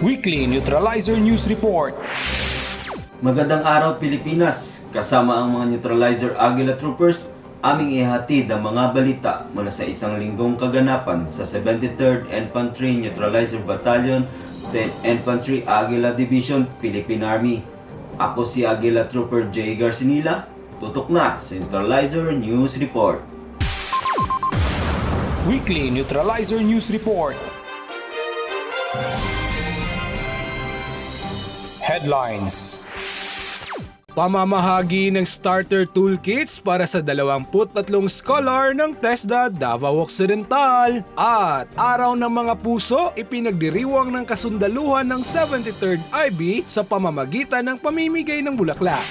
Weekly Neutralizer News Report. Magandang araw Pilipinas! Kasama ang mga Neutralizer Aguila Troopers, aming ihatid ang mga balita mula sa isang linggong kaganapan sa 73rd Infantry Neutralizer Battalion, 10th Infantry Aguila Division, Philippine Army. Ako si Aguila Trooper J. Garcinila. Tutok na sa Neutralizer News Report. Weekly Neutralizer News Report. Headlines. Pamamahagi ng starter toolkits para sa 23 scholar ng TESDA Davao Occidental at Araw ng Mga Puso ipinagdiriwang ng kasundaluhan ng 73rd IB sa pamamagitan ng pamimigay ng bulaklak.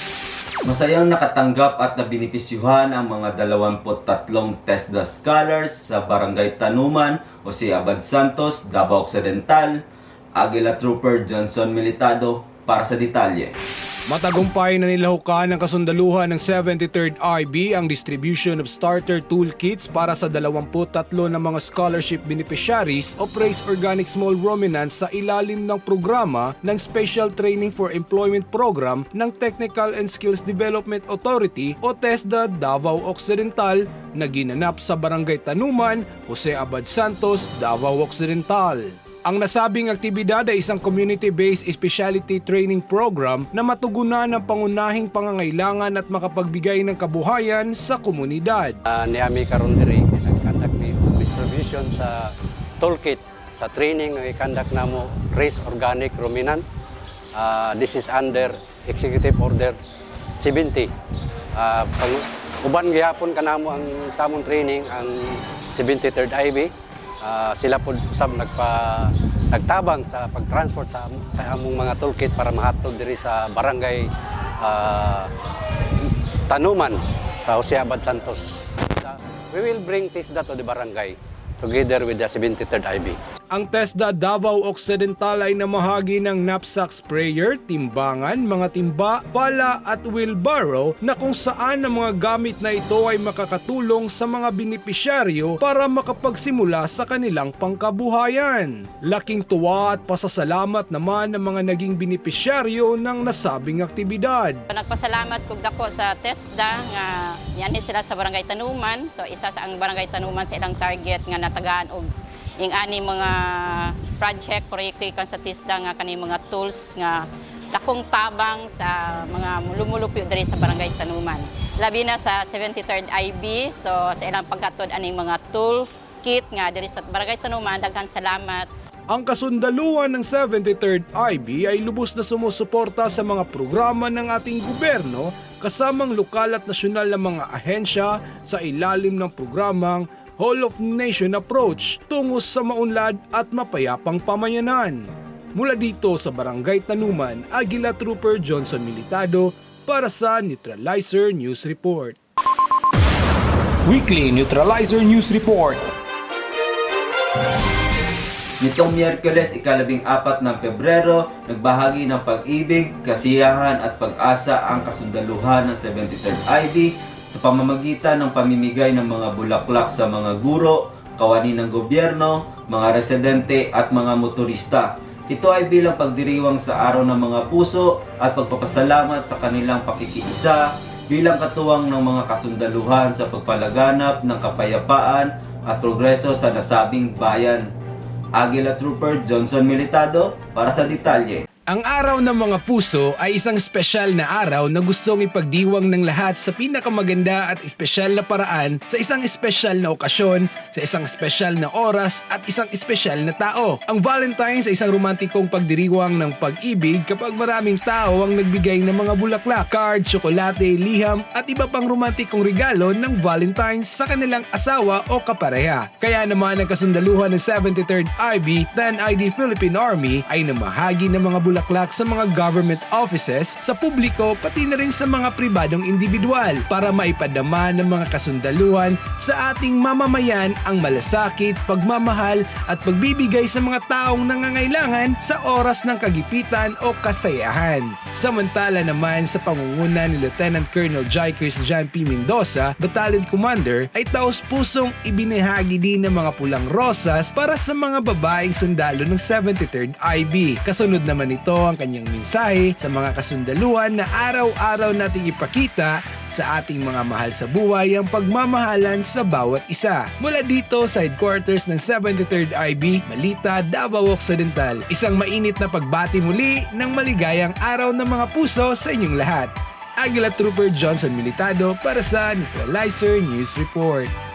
Masayang nakatanggap at nabinipisyuhan ang mga 23 TESDA scholars sa Barangay Tanuman, Jose Abad Santos, Davao Occidental. Aguila Trooper Johnson Militado para sa detalye. Matagumpay na nilahukan ng kasundaluhan ng 73rd IB ang distribution of starter toolkits para sa 23 na mga scholarship beneficiaries of Race Organic Small Ruminants sa ilalim ng programa ng Special Training for Employment Program ng Technical and Skills Development Authority o TESDA Davao Occidental na ginanap sa Barangay Tanuman, Jose Abad Santos, Davao Occidental. Ang nasabing aktibidad ay isang community-based specialty training program na matugunan ng pangunahing pangangailangan at makapagbigay ng kabuhayan sa komunidad. Niami karon diri nag-conduct ni distribution sa toolkit sa training nga i-conduct namo Race Organic Ruminant. This is under Executive Order 70. Uban gihapon kanamo ang samong training ang 73rd IB. Sila po usab nagtabang sa pagtransport sa among mga toolkit para mahatod diri sa barangay Tanuman sa Jose Abad Santos. We will bring TESDA to the barangay together with the 73rd IB. Ang TESDA Davao Occidental ay namahagi ng knapsack sprayer, timbangan, mga timba, pala at wheelbarrow na kung saan ang mga gamit na ito ay makakatulong sa mga benepisyaryo para makapagsimula sa kanilang pangkabuhayan. Laking tuwa at pasasalamat naman ng mga naging benepisyaryo ng nasabing aktibidad. Nagpasalamat kog dako sa TESDA nga yan sila sa Barangay Tanuman. So isa sa ang Barangay Tanuman sa ilang target nga natagaan og yung ani mga project, proyekto ikan sa TESDA nga kani mga tools nga dakong tabang sa mga lumulupyo diri sa Barangay Tanuman. Labi na sa 73rd IB, so sa ilang pagkatod aning mga tool kit nga diri sa Barangay Tanuman, daghan salamat. Ang kasundaluhan ng 73rd IB ay lubos na sumusuporta sa mga programa ng ating gobyerno kasamang lokal at nasyonal na mga ahensya sa ilalim ng programang Whole of Nation Approach tungo sa maunlad at mapayapang pamayanan. Mula dito sa Barangay Tanuman, Aguila Trooper Johnson Militado para sa Neutralizer News Report. Weekly Neutralizer News Report. Nitong Miyerkules, ika-14 ng Pebrero, nagbahagi ng pag-ibig, kasiyahan at pag-asa ang kasundaluhan ng 73rd IB sa pamamagitan ng pamimigay ng mga bulaklak sa mga guro, kawani ng gobyerno, mga residente at mga motorista. Ito ay bilang pagdiriwang sa Araw ng Mga Puso at pagpapasalamat sa kanilang pakikiisa bilang katuwang ng mga kasundaluhan sa pagpalaganap ng kapayapaan at progreso sa nasabing bayan. Aguila Trooper Johnson Militado para sa detalye. Ang Araw ng Mga Puso ay isang espesyal na araw na gustong ipagdiwang ng lahat sa pinakamaganda at espesyal na paraan sa isang espesyal na okasyon, sa isang espesyal na oras at isang espesyal na tao. Ang Valentine's ay isang romantikong pagdiriwang ng pag-ibig kapag maraming tao ang nagbigay ng mga bulaklak, card, tsokolate, liham at iba pang romantikong regalo ng Valentine's sa kanilang asawa o kapareha. Kaya naman ang kasundaluhan ng 73rd IB, 10 ID Philippine Army ay namahagi ng mga bulaklak bulaklak sa mga government offices, sa publiko, pati na rin sa mga pribadong individual para maipadama ng mga kasundaluhan sa ating mamamayan ang malasakit, pagmamahal at pagbibigay sa mga taong nangangailangan sa oras ng kagipitan o kasayahan. Samantala naman sa pangunguna ni Lieutenant Colonel Jai Christian P. Mendoza, Battalion Commander, ay taos-pusong ibinahagi din ng mga pulang rosas para sa mga babaeng sundalo ng 73rd IB. Kasunod naman ito ang kanyang mensahe sa mga kasundaluhan na araw-araw nating ipakita sa ating mga mahal sa buhay ang pagmamahalan sa bawat isa. Mula dito sa headquarters ng 73rd IB, Malita, Davao Occidental, isang mainit na pagbati muli ng maligayang araw ng mga puso sa inyong lahat. Aguila Trooper Johnson Militado para sa Neutralizer News Report.